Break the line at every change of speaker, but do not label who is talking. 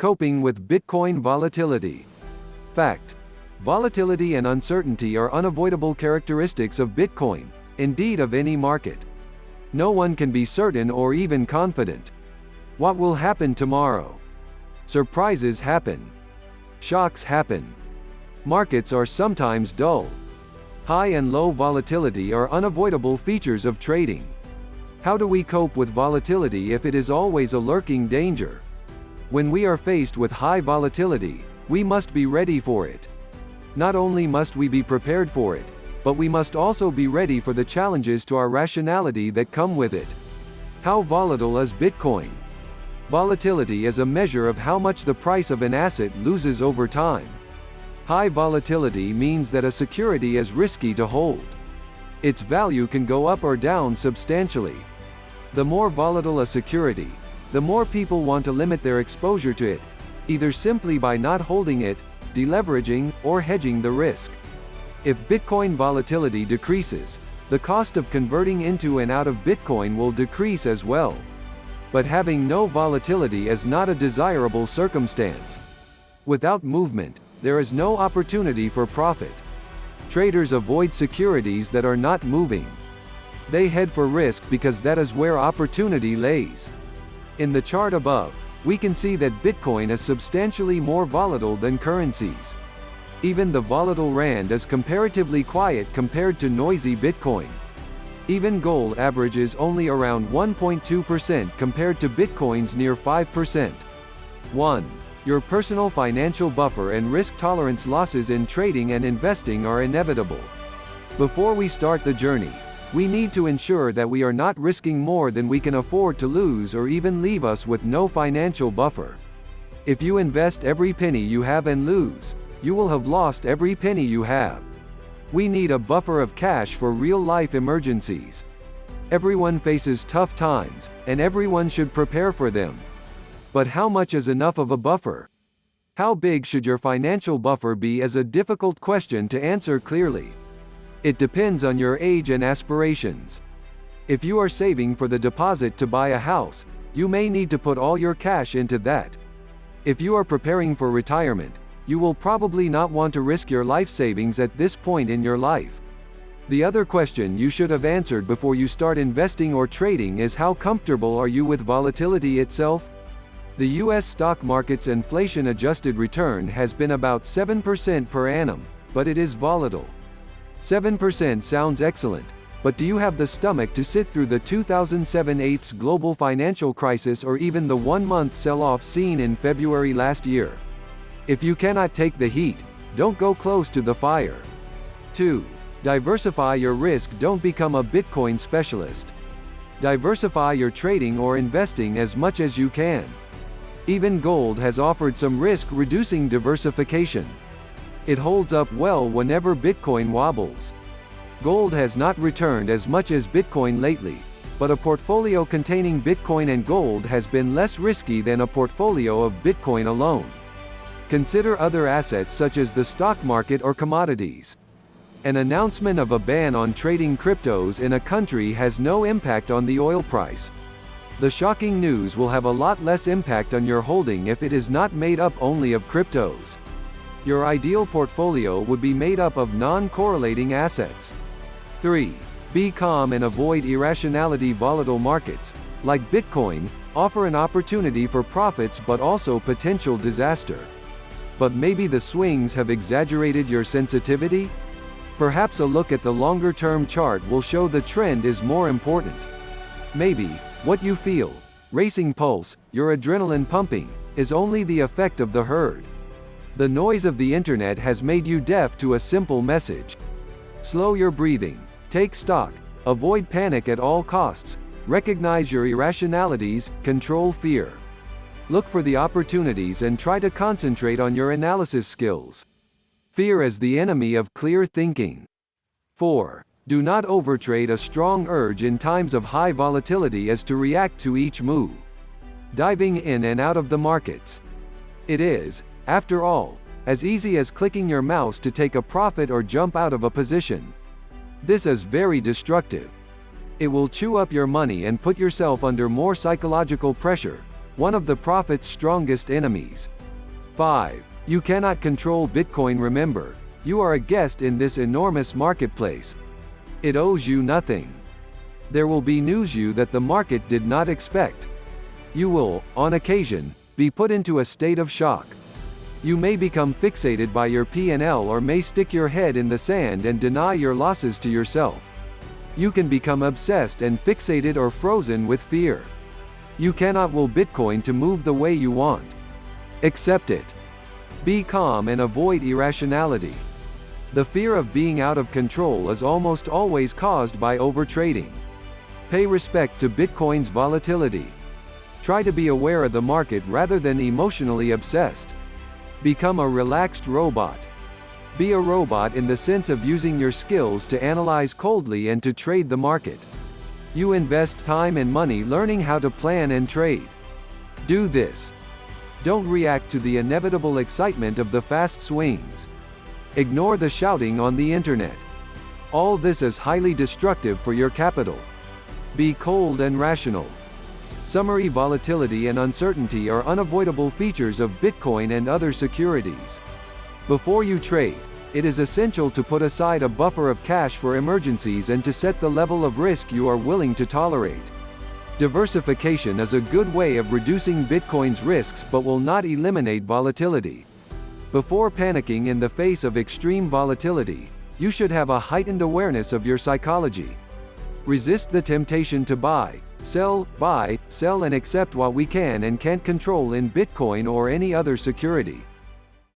Coping with Bitcoin volatility. Fact. Volatility and uncertainty are unavoidable characteristics of Bitcoin, indeed of any market. No one can be certain or even confident. What will happen tomorrow? Surprises happen. Shocks happen. Markets are sometimes dull. High and low volatility are unavoidable features of trading. How do we cope with volatility if it is always a lurking danger? When we are faced with high volatility, we must be ready for it. Not only must we be prepared for it, but we must also be ready for the challenges to our rationality that come with it. How volatile is Bitcoin? Volatility is a measure of how much the price of an asset loses over time. High volatility means that a security is risky to hold. Its value can go up or down substantially. The more volatile a security, the more people want to limit their exposure to it, either simply by not holding it, deleveraging, or hedging the risk. If Bitcoin volatility decreases, the cost of converting into and out of Bitcoin will decrease as well. But having no volatility is not a desirable circumstance. Without movement, there is no opportunity for profit. Traders avoid securities that are not moving. They head for risk because that is where opportunity lays. In the chart above, we can see that Bitcoin is substantially more volatile than currencies. Even the volatile Rand is comparatively quiet compared to noisy Bitcoin. Even gold averages only around 1.2% compared to Bitcoin's near 5%. 1. Your personal financial buffer and risk tolerance. Losses in trading and investing are inevitable. Before we start the journey, we need to ensure that we are not risking more than we can afford to lose or even leave us with no financial buffer. If you invest every penny you have and lose, you will have lost every penny you have. We need a buffer of cash for real-life emergencies. Everyone faces tough times, and everyone should prepare for them. But how much is enough of a buffer? How big should your financial buffer be is a difficult question to answer clearly. It depends on your age and aspirations. If you are saving for the deposit to buy a house, you may need to put all your cash into that. If you are preparing for retirement, you will probably not want to risk your life savings at this point in your life. The other question you should have answered before you start investing or trading is how comfortable are you with volatility itself? The US stock market's inflation-adjusted return has been about 7% per annum, but it is volatile. 7% sounds excellent, but do you have the stomach to sit through the 2007-08 global financial crisis or even the one-month sell-off seen in February last year? If you cannot take the heat, don't go close to the fire. 2. Diversify your risk. Don't become a Bitcoin specialist. Diversify your trading or investing as much as you can. Even gold has offered some risk-reducing diversification. It holds up well whenever Bitcoin wobbles. Gold has not returned as much as Bitcoin lately, but a portfolio containing Bitcoin and gold has been less risky than a portfolio of Bitcoin alone. Consider other assets such as the stock market or commodities. An announcement of a ban on trading cryptos in a country has no impact on the oil price. The shocking news will have a lot less impact on your holding if it is not made up only of cryptos. Your ideal portfolio would be made up of non-correlating assets. 3. Be calm and avoid irrationality. Volatile markets, like Bitcoin, offer an opportunity for profits but also potential disaster. But maybe the swings have exaggerated your sensitivity? Perhaps a look at the longer-term chart will show the trend is more important. Maybe what you feel, racing pulse, your adrenaline pumping, is only the effect of the herd. The noise of the internet has made you deaf to a simple message. Slow your breathing, take stock, avoid panic at all costs, recognize your irrationalities, control fear. Look for the opportunities and try to concentrate on your analysis skills. Fear is the enemy of clear thinking. 4. Do not overtrade. A strong urge in times of high volatility is to react to each move, diving in and out of the markets. It is, after all, as easy as clicking your mouse to take a profit or jump out of a position. This is very destructive. It will chew up your money and put yourself under more psychological pressure, one of the Prophet's strongest enemies. 5. You cannot control Bitcoin. Remember, you are a guest in this enormous marketplace. It owes you nothing. There will be news you that the market did not expect. You will, on occasion, be put into a state of shock. You may become fixated by your P&L or may stick your head in the sand and deny your losses to yourself. You can become obsessed and fixated or frozen with fear. You cannot will Bitcoin to move the way you want. Accept it. Be calm and avoid irrationality. The fear of being out of control is almost always caused by overtrading. Pay respect to Bitcoin's volatility. Try to be aware of the market rather than emotionally obsessed. Become a relaxed robot. Be a robot in the sense of using your skills to analyze coldly and to trade the market. You invest time and money learning how to plan and trade. Do this. Don't react to the inevitable excitement of the fast swings. Ignore the shouting on the internet. All this is highly destructive for your capital. Be cold and rational. Summary: volatility and uncertainty are unavoidable features of Bitcoin and other securities. Before you trade, it is essential to put aside a buffer of cash for emergencies and to set the level of risk you are willing to tolerate. Diversification is a good way of reducing Bitcoin's risks but will not eliminate volatility. Before panicking in the face of extreme volatility, you should have a heightened awareness of your psychology. Resist the temptation to buy, sell, and accept what we can and can't control in Bitcoin or any other security.